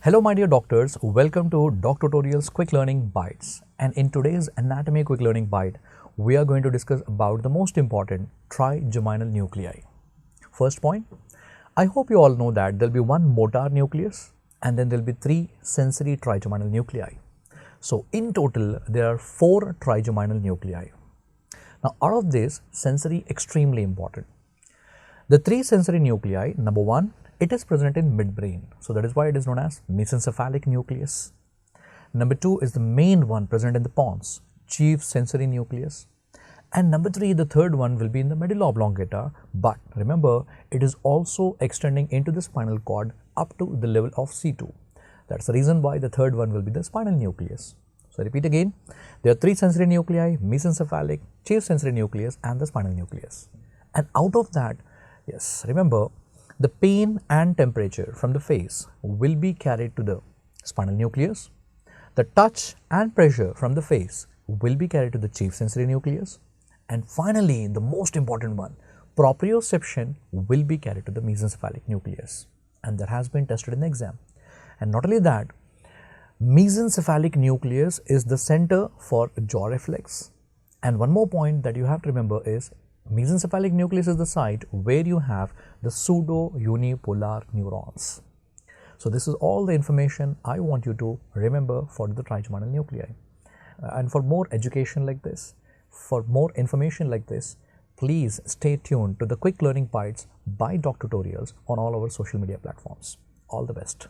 Hello my dear doctors, welcome to DocTutorials Quick Learning Bites, and in today's Anatomy Quick Learning Bite, we are going to discuss about the most important trigeminal nuclei. First point, I hope you all know that there will be one motor nucleus and then there will be three sensory trigeminal nuclei. So in total, there are four trigeminal nuclei. Now out of this, sensory extremely important. The three sensory nuclei, number one, it is present in midbrain, so that is why it is known as mesencephalic nucleus. Number two is the main one present in the pons, chief sensory nucleus. And number three, the third one will be in the medulla oblongata, but remember it is also extending into the spinal cord up to the level of C2. That's the reason why the third one will be the spinal nucleus. So I repeat again, there are three sensory nuclei, mesencephalic, chief sensory nucleus and the spinal nucleus. And out of that, yes, remember, the pain and temperature from the face will be carried to the spinal nucleus. The touch and pressure from the face will be carried to the chief sensory nucleus. And finally, the most important one, proprioception will be carried to the mesencephalic nucleus. And that has been tested in the exam. And not only that, mesencephalic nucleus is the center for jaw reflex. And one more point that you have to remember is mesencephalic nucleus is the site where you have the pseudo-unipolar neurons. So this is all the information I want you to remember for the trigeminal nuclei. And for more education like this, for more information like this, please stay tuned to the Quick Learning Bites by DocTutorials on all our social media platforms. All the best.